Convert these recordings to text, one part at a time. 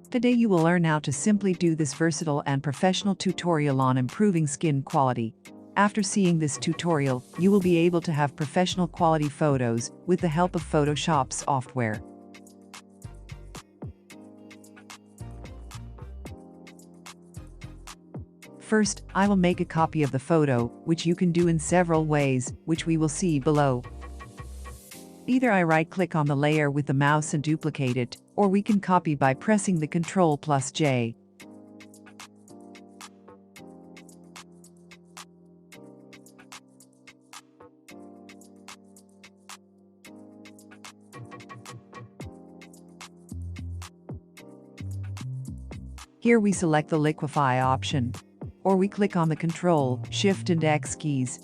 Today you will learn how to simply do this versatile and professional tutorial on improving skin quality. After seeing this tutorial, you will be able to have professional quality photos with the help of Photoshop software. First, I will make a copy of the photo, which you can do in several ways, which we will see below. Either I right-click on the layer with the mouse and duplicate it, or we can copy by pressing the Ctrl+J. Here we select the liquefy option, or we click on the Ctrl, Shift and X keys.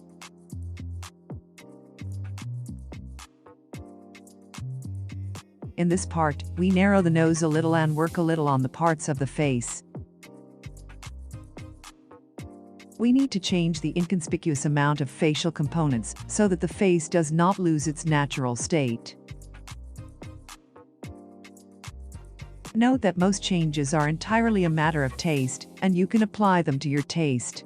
In this part, we narrow the nose a little and work a little on the parts of the face. We need to change the inconspicuous amount of facial components so that the face does not lose its natural state. Note that most changes are entirely a matter of taste, and you can apply them to your taste.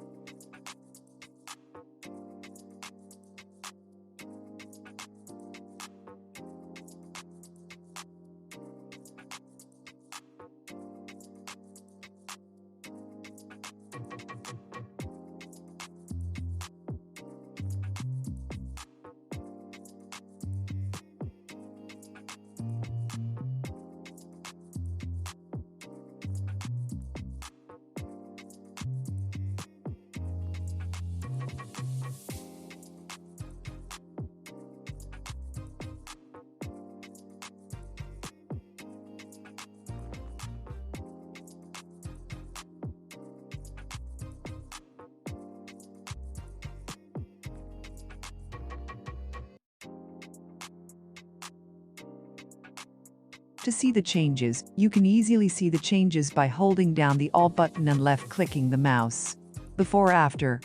To see the changes, you can easily see the changes by holding down the Alt button and left-clicking the mouse. Before after.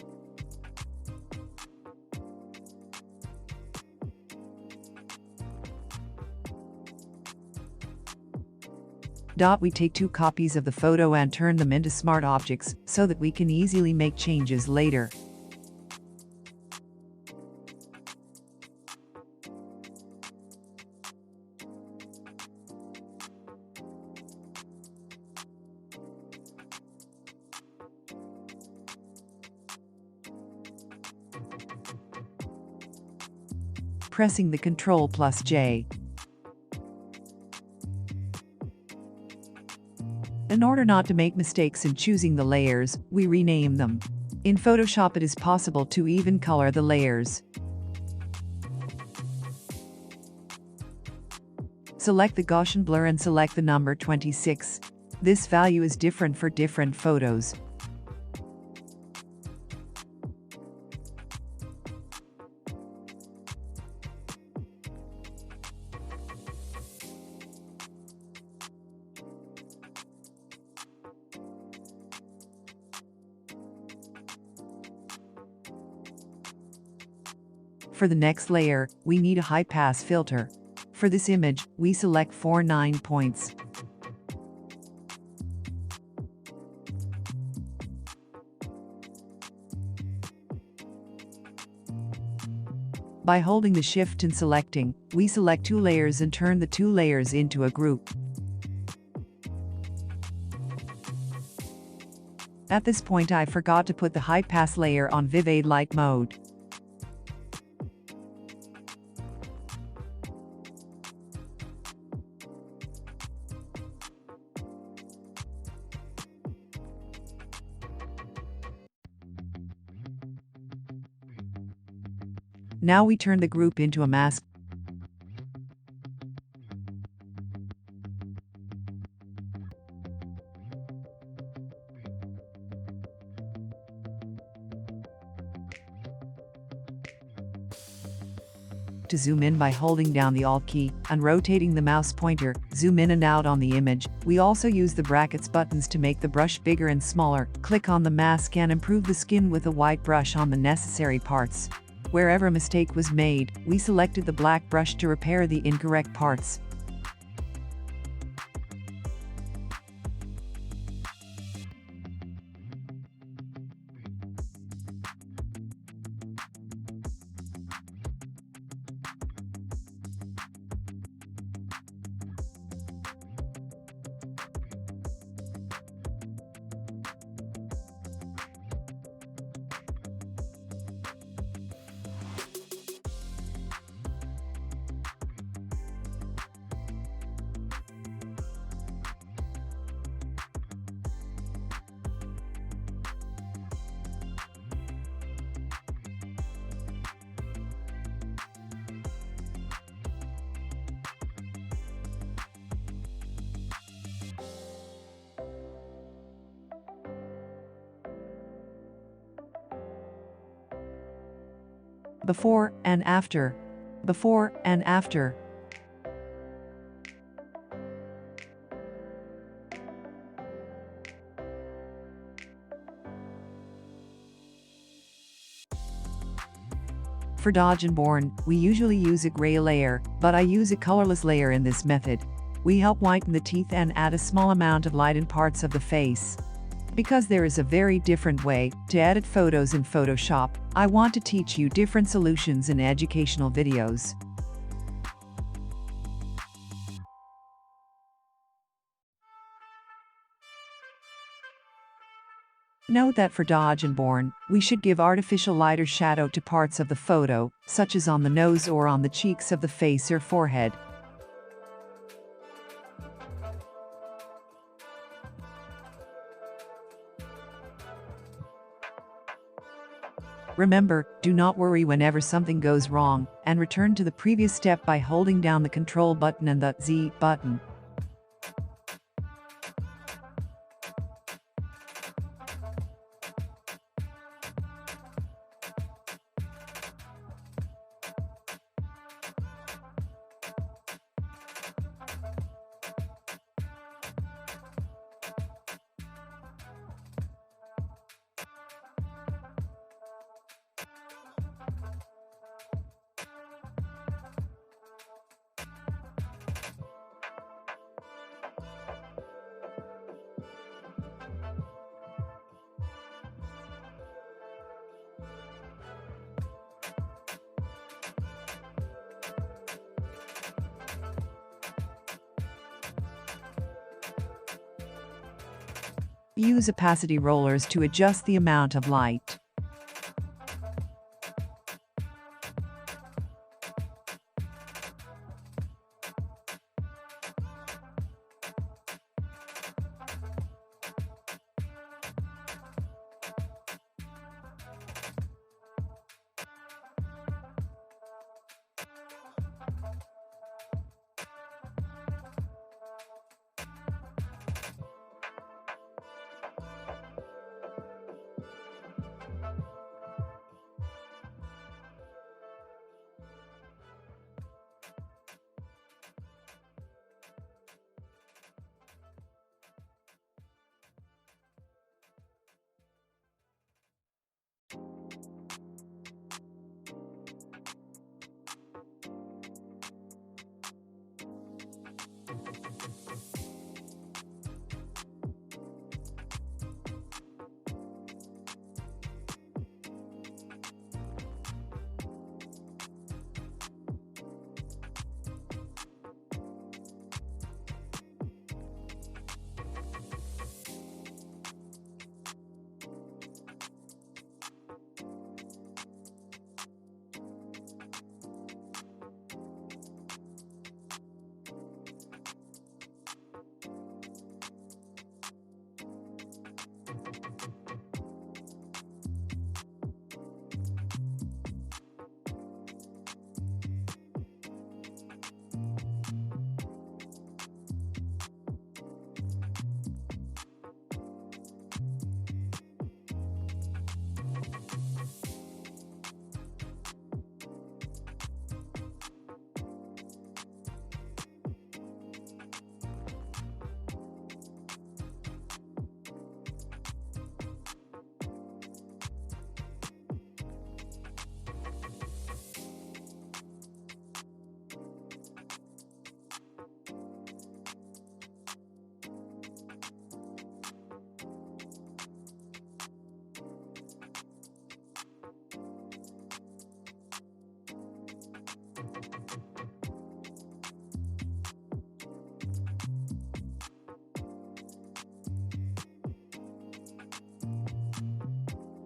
We take 2 copies of the photo and turn them into smart objects so that we can easily make changes later. Pressing the Ctrl+J. In order not to make mistakes in choosing the layers, we rename them. In Photoshop it is possible to even color the layers. Select the Gaussian blur and select the number 26. This value is different for different photos. For the next layer, we need a high-pass filter. For this image, we select 9 points. By holding the Shift and selecting, we select 2 layers and turn the 2 layers into a group. At this point I forgot to put the high-pass layer on Vivid Light mode. Now we turn the group into a mask. To zoom in by holding down the Alt key and rotating the mouse pointer, zoom in and out on the image. We also use the brackets buttons to make the brush bigger and smaller. Click on the mask and improve the skin with a white brush on the necessary parts. Wherever a mistake was made, we selected the black brush to repair the incorrect parts. Before and after. Before and after. For Dodge and Born, we usually use a gray layer, but I use a colorless layer in this method. We help whiten the teeth and add a small amount of light in parts of the face. Because there is a very different way to edit photos in Photoshop, I want to teach you different solutions in educational videos. Note that for Dodge and Born, we should give artificial lighter shadow to parts of the photo, such as on the nose or on the cheeks of the face or forehead. Remember, do not worry whenever something goes wrong, and return to the previous step by holding down the Control button and the Z button. Use opacity rollers to adjust the amount of light.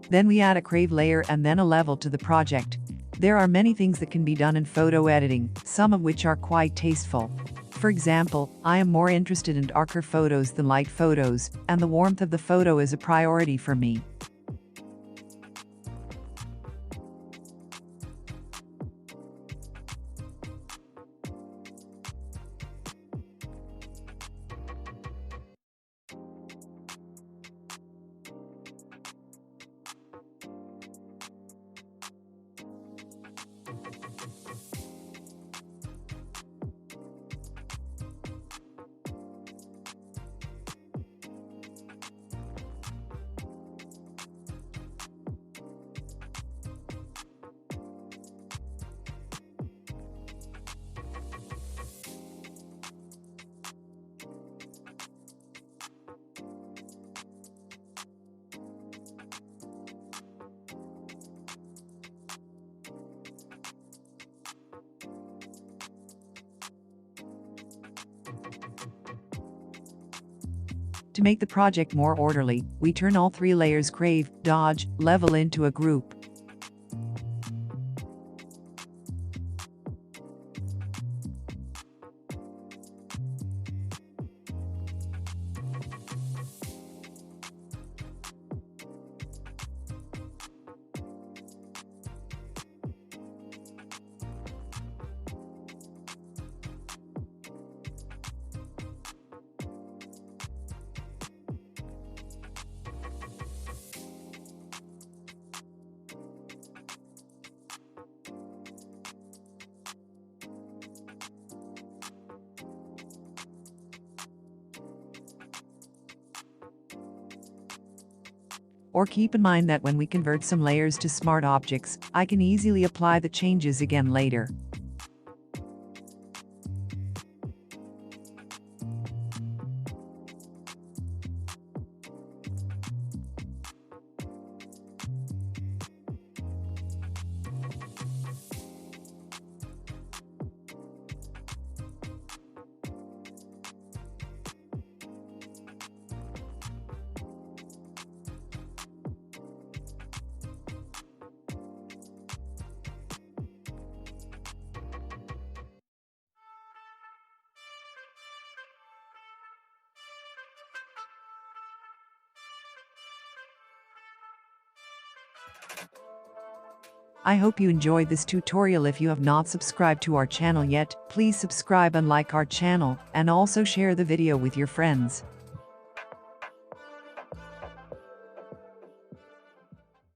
Then we add a crave layer and then a level to the project. There are many things that can be done in photo editing, some of which are quite tasteful. For example, I am more interested in darker photos than light photos, and the warmth of the photo is a priority for me. To make the project more orderly, we turn all 3 layers crave, dodge, level into a group. Or keep in mind that when we convert some layers to smart objects, I can easily apply the changes again later. I hope you enjoyed this tutorial. If you have not subscribed to our channel yet, please subscribe and like our channel, and also share the video with your friends.